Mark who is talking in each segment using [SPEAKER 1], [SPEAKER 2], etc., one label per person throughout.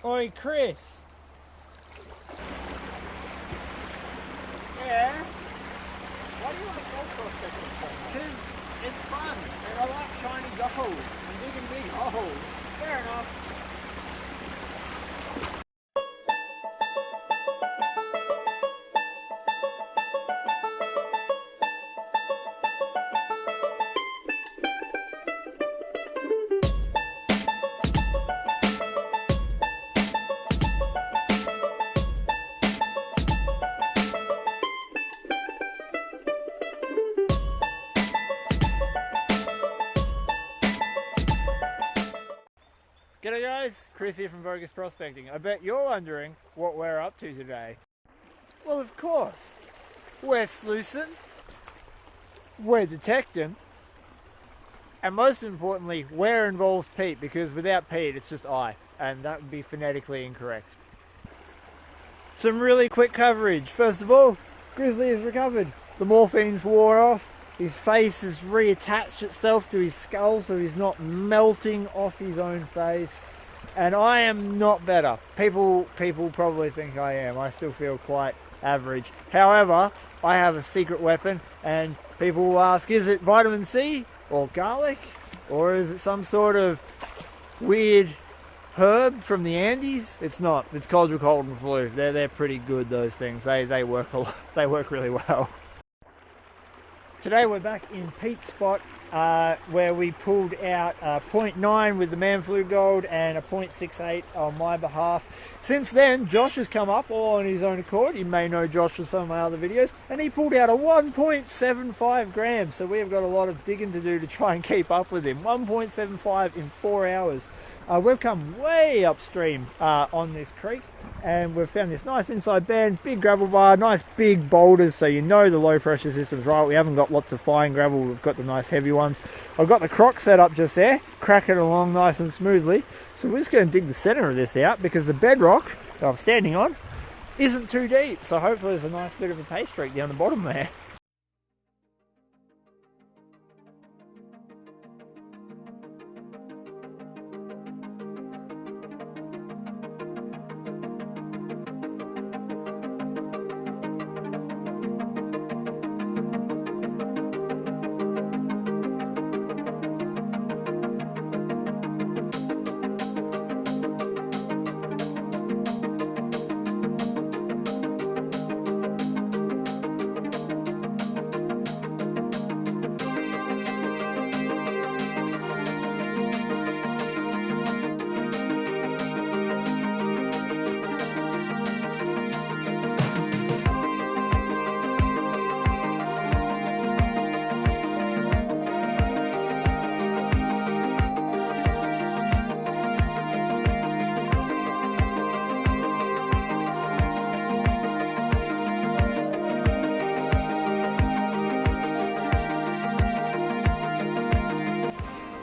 [SPEAKER 1] Oi, Chris.
[SPEAKER 2] Yeah? Why do you like gold prospecting so much?
[SPEAKER 1] Because it's fun, and I like shiny gold and digging big holes.
[SPEAKER 2] Fair enough.
[SPEAKER 1] G'day guys, Chris here from Vo-Gus Prospecting. I bet you're wondering what we're up to today. Well, of course, we're sluicing, we're detecting, and most importantly, where involves Pete, because without Pete it's just I, and that would be phonetically incorrect. Some really quick coverage. First of all, Grizzly has recovered. The morphine's wore off. His face has reattached itself to his skull, so he's not melting off his own face. And I am not better. People probably think I am. I still feel quite average. However, I have a secret weapon, and people will ask, is it vitamin C or garlic? Or is it some sort of weird herb from the Andes? It's not. It's cold and flu. They're pretty good, those things. They work a lot. They work really well. Today we're back in Pete's spot where we pulled out a 0.9 with the man flu gold and a 0.68 on my behalf. Since then, Josh has come up all on his own accord. You may know Josh from some of my other videos, and he pulled out a 1.75 grams. So we have got a lot of digging to do to try and keep up with him. 1.75 in 4 hours. We've come way upstream on this creek, and we've found this nice inside bend, big gravel bar, nice big boulders, so you know the low pressure system's right. We haven't got lots of fine gravel, we've got the nice heavy ones. I've got the crock set up just there, cracking along nice and smoothly. So we're just going to dig the center of this out, because the bedrock that I'm standing on isn't too deep, so hopefully there's a nice bit of a pay streak down the bottom there.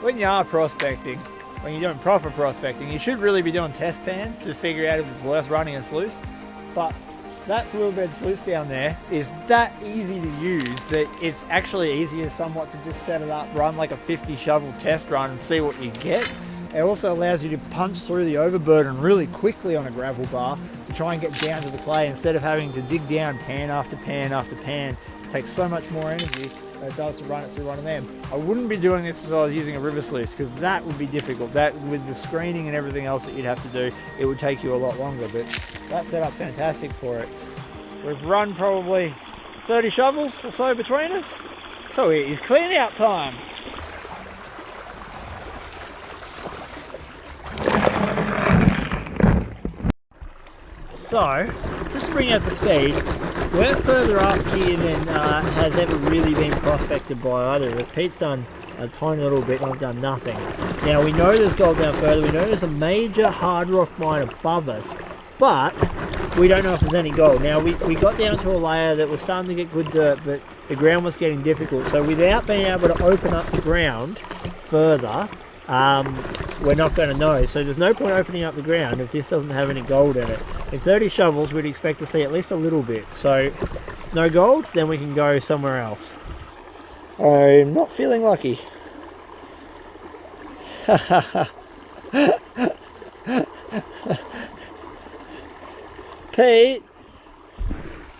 [SPEAKER 1] When you are prospecting, when you're doing proper prospecting, you should really be doing test pans to figure out if it's worth running a sluice. But that fluid bed sluice down there is that easy to use that it's actually easier somewhat to just set it up, run like a 50 shovel test run and see what you get. It also allows you to punch through the overburden really quickly on a gravel bar to try and get down to the clay instead of having to dig down pan after pan after pan. It takes so much more energy than it does to run it through one of them. I wouldn't be doing this if I was using a river sluice, because that would be difficult. That, with the screening and everything else that you'd have to do, it would take you a lot longer, but that setup's fantastic for it. We've run probably 30 shovels or so between us, so it is clean out time. So, just to bring you up to speed, we're further up here than has ever really been prospected by either of us. Pete's done a tiny little bit and I've done nothing. Now we know there's gold down further, we know there's a major hard rock mine above us, but we don't know if there's any gold. Now we got down to a layer that was starting to get good dirt, but the ground was getting difficult. So without being able to open up the ground further, we're not going to know. So there's no point opening up the ground if this doesn't have any gold in it. In 30 shovels we'd expect to see at least a little bit. So no gold, then we can go somewhere else. I'm not feeling lucky. Pete.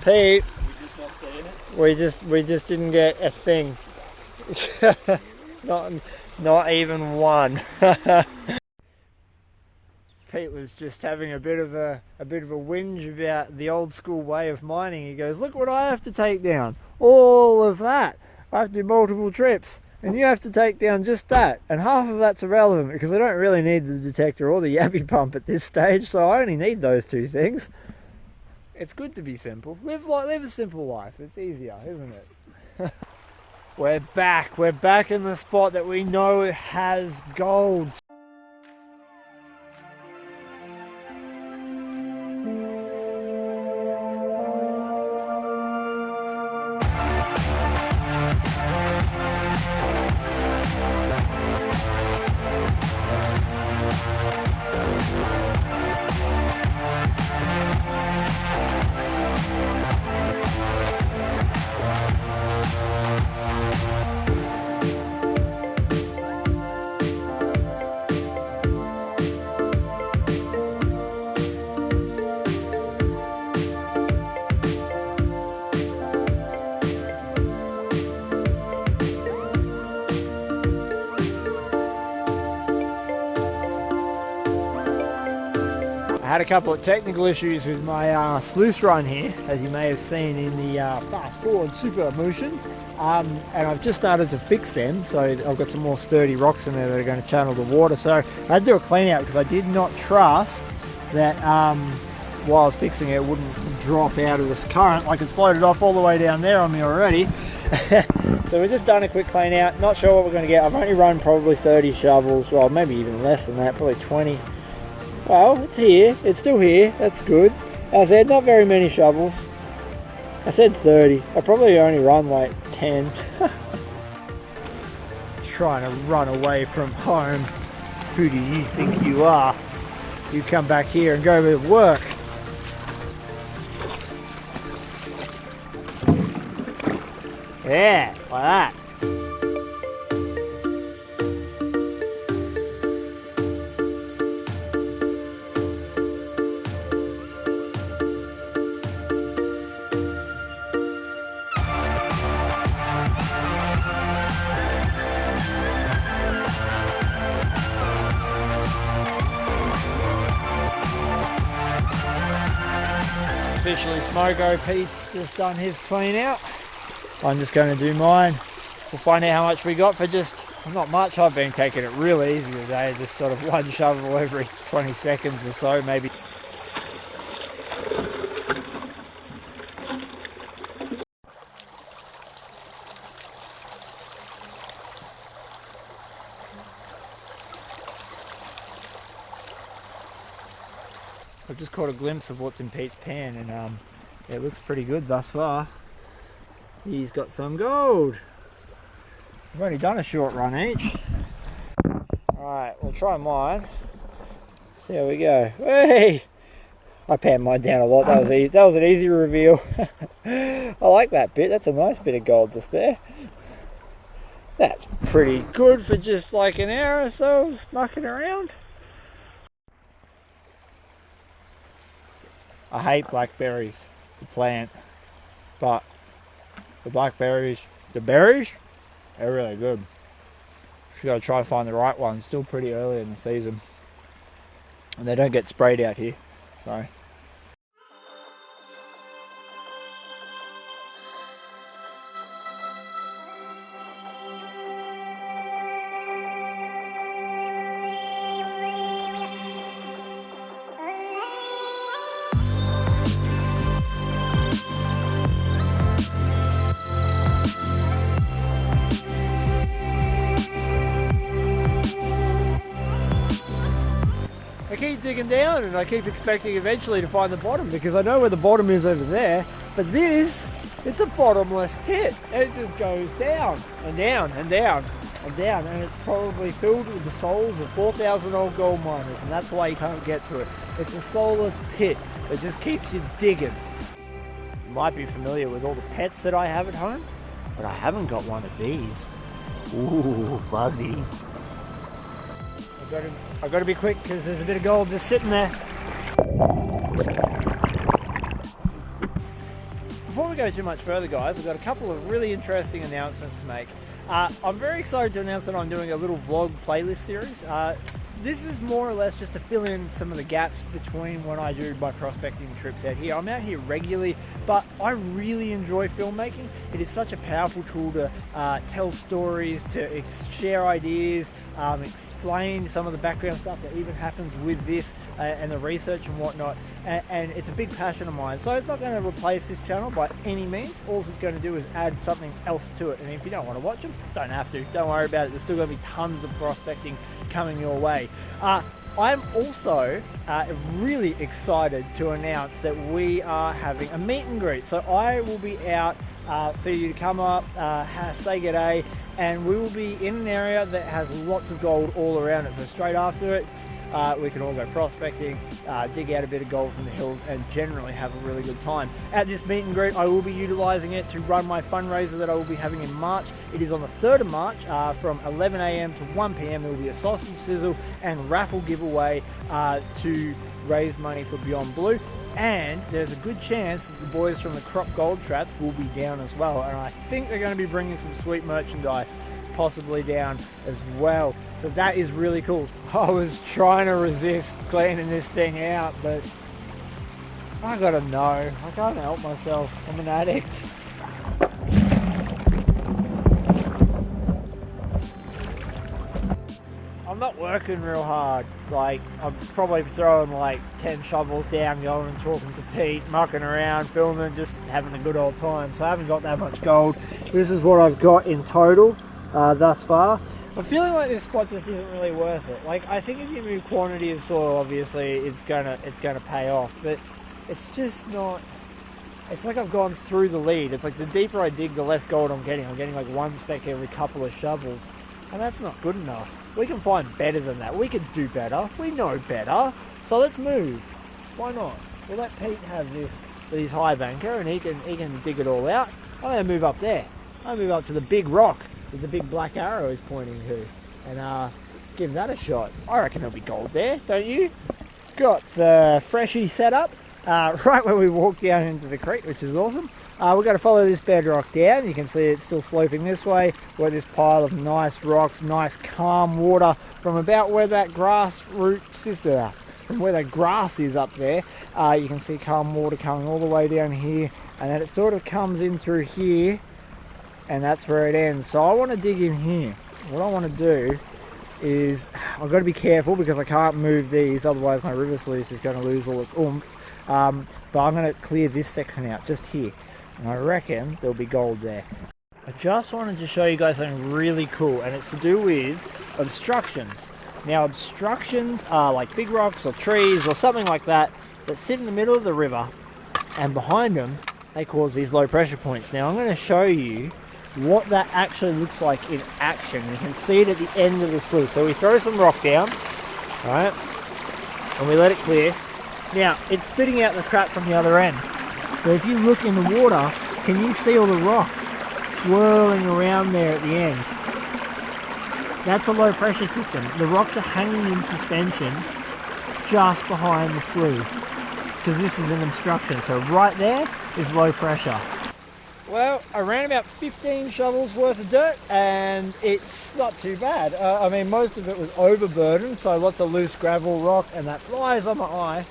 [SPEAKER 1] Pete.
[SPEAKER 2] We just not seeing it?
[SPEAKER 1] We just didn't get a thing. not even one. Pete was just having a bit of a whinge about the old school way of mining. He goes, "Look what I have to take down. All of that. I have to do multiple trips, and you have to take down just that. And half of that's irrelevant because I don't really need the detector or the yabby pump at this stage, so I only need those two things." It's good to be simple. Live a simple life. It's easier, isn't it? We're back. We're back in the spot that we know has gold. I had a couple of technical issues with my sluice run here, as you may have seen in the fast forward super motion, and I've just started to fix them. So I've got some more sturdy rocks in there that are going to channel the water, so I had to do a clean out because I did not trust that while I was fixing it, it wouldn't drop out of this current like it's floated off all the way down there on me already. So we've just done a quick clean out, not sure what we're going to get. I've only run probably 30 shovels, well maybe even less than that, probably 20. Well, it's here. It's still here. That's good. As I said, not very many shovels. I said 30. I probably only run like 10. Trying to run away from home. Who do you think you are? You come back here and go to work. Yeah, like that. Officially Smoko. Pete's just done his clean out. I'm just going to do mine. We'll find out how much we got for just, not much. I've been taking it really easy today, just sort of one shovel every 20 seconds or so maybe. I've just caught a glimpse of what's in Pete's pan, and it looks pretty good thus far. He's got some gold. I've only done a short run each. Alright, we'll try mine. See how we go. Hey! I panned mine down a lot. That was an easy reveal. I like that bit. That's a nice bit of gold just there. That's pretty good for just like an hour or so of mucking around. I hate blackberries, the plant, but the blackberries, the berries, they're really good. Just gotta try to find the right ones. Still pretty early in the season, and they don't get sprayed out here, so. I keep digging down and I keep expecting eventually to find the bottom because I know where the bottom is over there, but this, it's a bottomless pit. It just goes down and down and down and down, and it's probably filled with the souls of 4,000 old gold miners, and that's why you can't get to it. It's a soulless pit that just keeps you digging. You might be familiar with all the pets that I have at home, but I haven't got one of these. Ooh, fuzzy. I've got to be quick because there's a bit of gold just sitting there. we go too much further, guys, I've got a couple of really interesting announcements to make. I'm very excited to announce that I'm doing a little vlog playlist series. This is more or less just to fill in some of the gaps between when I do my prospecting trips out here. I'm out here regularly, but I really enjoy filmmaking. It is such a powerful tool to tell stories, to share ideas, explain some of the background stuff that even happens with this and the research and whatnot. And it's a big passion of mine. So it's not going to replace this channel by any means. All it's going to do is add something else to it. And if you don't want to watch them, don't have to. Don't worry about it. There's still going to be tons of prospecting coming your way. I'm also really excited to announce that we are having a meet and greet. So I will be out for you to come up, say g'day, and we will be in an area that has lots of gold all around it. So straight after it, we can all go prospecting, dig out a bit of gold from the hills, and generally have a really good time. At this meet and greet, I will be utilising it to run my fundraiser that I will be having in March. It is on the 3rd of March from 11 AM to 1 PM. There will be a sausage sizzle and raffle giveaway to raise money for Beyond Blue. And there's a good chance that the boys from the Crop Gold Traps will be down as well. And I think they're going to be bringing some sweet merchandise possibly down as well. So that is really cool. I was trying to resist cleaning this thing out, but I gotta know. I can't help myself. I'm an addict. I'm not working real hard. Like, I'm probably throwing like 10 shovels down, going and talking to Pete, mucking around, filming, just having a good old time. So I haven't got that much gold. This is what I've got in total thus far. I'm feeling like this spot just isn't really worth it. Like, I think if you move quantity of soil, obviously it's gonna pay off, but it's just not. It's like I've gone through the lead. It's like the deeper I dig, the less gold I'm getting. I'm getting like one speck every couple of shovels, and that's not good enough. We can find better than that. We can do better. We know better. So let's move. Why not? We'll let Pete have these high banker, and he can dig it all out. I'm gonna move up there. I'll move up to the big rock that the big black arrow is pointing to, and give that a shot. I reckon there'll be gold there, don't you? Got the freshie set up right where we walked down into the creek, which is awesome. We're going to follow this bedrock down. You can see it's still sloping this way. We're at this pile of nice rocks, nice calm water from about where that grass root sister, from where that grass is up there. You can see calm water coming all the way down here, and then it sort of comes in through here, and that's where it ends. So I want to dig in here. What I want to do is, I've got to be careful because I can't move these, otherwise my river sluice is going to lose all its oomph. But I'm going to clear this section out just here, and I reckon there'll be gold there. I just wanted to show you guys something really cool, and it's to do with obstructions. Now, obstructions are like big rocks or trees or something like that sit in the middle of the river, and behind them they cause these low pressure points. Now I'm going to show you what that actually looks like in action. You can see it at the end of the sluice. So we throw some rock down, right, and we let it clear. Now it's spitting out the crap from the other end. But if you look in the water, can you see all the rocks swirling around there at the end? That's a low pressure system. The rocks are hanging in suspension just behind the sluice, because this is an obstruction. So right there is low pressure. Well, I ran about 15 shovels worth of dirt, and it's not too bad. I mean, most of it was overburdened, so lots of loose gravel rock, and that flies on my eye.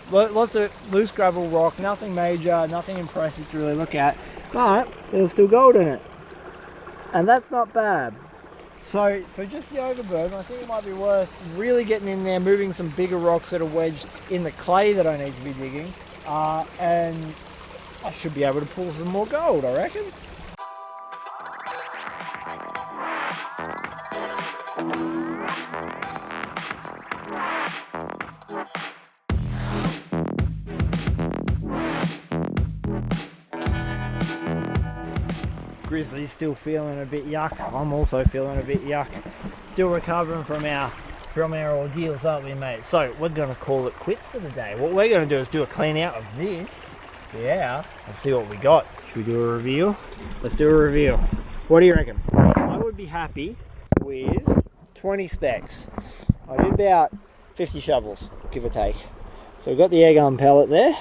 [SPEAKER 1] Lots of loose gravel rock, nothing major, nothing impressive to really look at, but there's still gold in it, and that's not bad. So for just the overburden, I think it might be worth really getting in there, moving some bigger rocks that are wedged in the clay that I need to be digging, and I should be able to pull some more gold, I reckon. Grizzly's still feeling a bit yuck. I'm also feeling a bit yuck. Still recovering from our ordeals, aren't we, mate? So we're gonna call it quits for the day. What we're gonna do is do a clean out of this. Yeah, let's see what we got. Should we do a reveal? Let's do a reveal. What do you reckon? I would be happy with 20 specs. I did about 50 shovels, give or take. So we've got the air gun pellet there.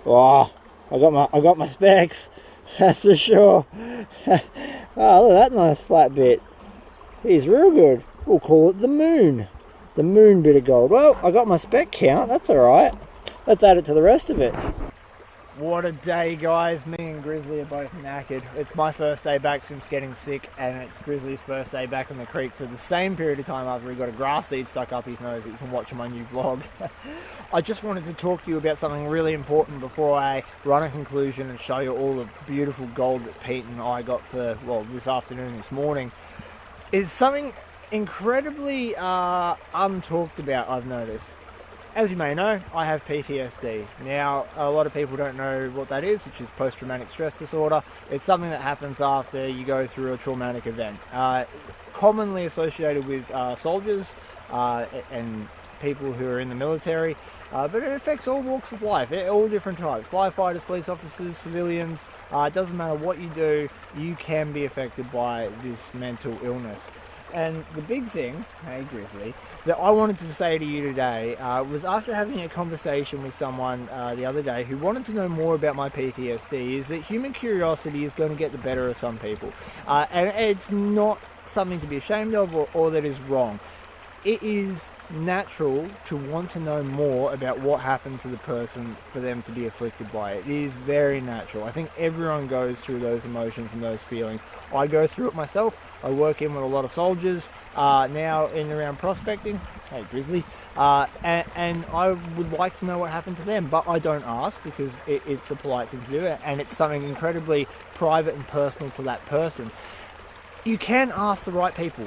[SPEAKER 1] Oh, I got my specs, that's for sure. Oh, look at that nice flat bit. He's real good. We'll call it the moon. The moon bit of gold. Well, I got my spec count, that's alright. Let's add it to the rest of it. What a day, guys. Me and Grizzly are both knackered. It's my first day back since getting sick, and it's Grizzly's first day back on the creek for the same period of time after he got a grass seed stuck up his nose that you can watch in my new vlog. I just wanted to talk to you about something really important before I run a conclusion and show you all the beautiful gold that Pete and I got for, well, this afternoon, this morning. It's something incredibly untalked about, I've noticed. As you may know, I have PTSD. Now, a lot of people don't know what that is, which is post-traumatic stress disorder. It's something that happens after you go through a traumatic event. Commonly associated with soldiers and people who are in the military, but it affects all walks of life, all different types. Firefighters, police officers, civilians, it doesn't matter what you do, you can be affected by this mental illness. And the big thing, hey Grizzly, that I wanted to say to you today was after having a conversation with someone the other day who wanted to know more about my PTSD, is that human curiosity is going to get the better of some people. And it's not something to be ashamed of or that is wrong. It is natural to want to know more about what happened to the person for them to be afflicted by it. It is very natural. I think everyone goes through those emotions and those feelings. I go through it myself. I work in with a lot of soldiers now in and around prospecting. Hey Grizzly. And I would like to know what happened to them, but I don't ask because it's the polite thing to do, and it's something incredibly private and personal to that person. You can ask the right people.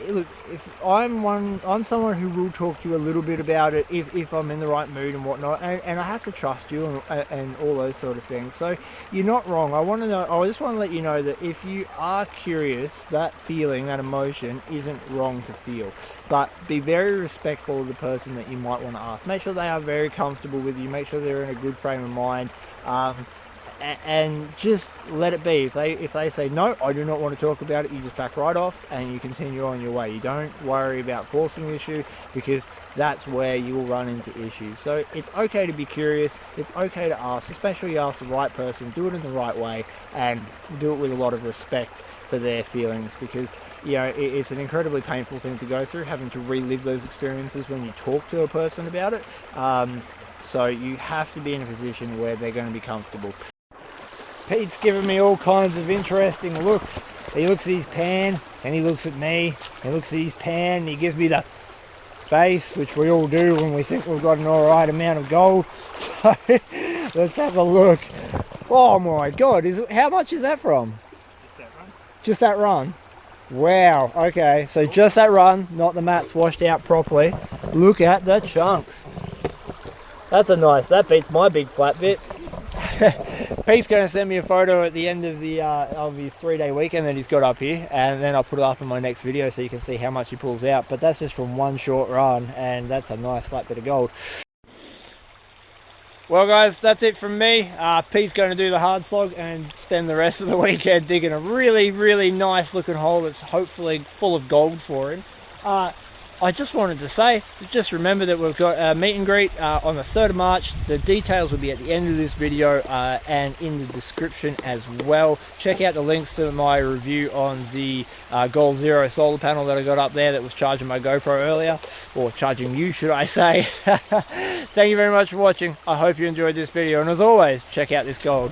[SPEAKER 1] Look, if I'm someone who will talk to you a little bit about it if I'm in the right mood and whatnot, and I have to trust you and all those sort of things. So you're not wrong. I just want to let you know that if you are curious, that feeling, that emotion isn't wrong to feel. But be very respectful of the person that you might want to ask. Make sure they are very comfortable with you. Make sure they're in a good frame of mind. And just let it be. If they say no, I do not want to talk about it, you just back right off and you continue on your way. You don't worry about forcing the issue, because that's where you will run into issues. So it's okay to be curious, it's okay to ask, especially ask the right person, do it in the right way, and do it with a lot of respect for their feelings, because you know it's an incredibly painful thing to go through, having to relive those experiences when you talk to a person about it. So you have to be in a position where they're going to be comfortable. Pete's giving me all kinds of interesting looks. He looks at his pan, and he looks at me, he looks at his pan, and he gives me the face, which we all do when we think we've got an alright amount of gold. So, let's have a look. Oh my god, how much is that from?
[SPEAKER 2] Just that run.
[SPEAKER 1] Just that run? Wow, okay, so just that run, not the mats washed out properly. Look at the chunks. That's a nice, that beats my big flat bit. Pete's going to send me a photo at the end of his 3-day weekend that he's got up here, and then I'll put it up in my next video so you can see how much he pulls out. But that's just from one short run, and that's a nice flat bit of gold. Well guys, that's it from me. Pete's going to do the hard slog and spend the rest of the weekend digging a really nice looking hole that's hopefully full of gold for him. I just wanted to say, just remember that we've got a meet and greet on the 3rd of March. The details will be at the end of this video and in the description as well. Check out the links to my review on the Goal Zero solar panel that I got up there that was charging my GoPro earlier, or charging you, should I say. Thank you very much for watching. I hope you enjoyed this video, and as always, check out this gold.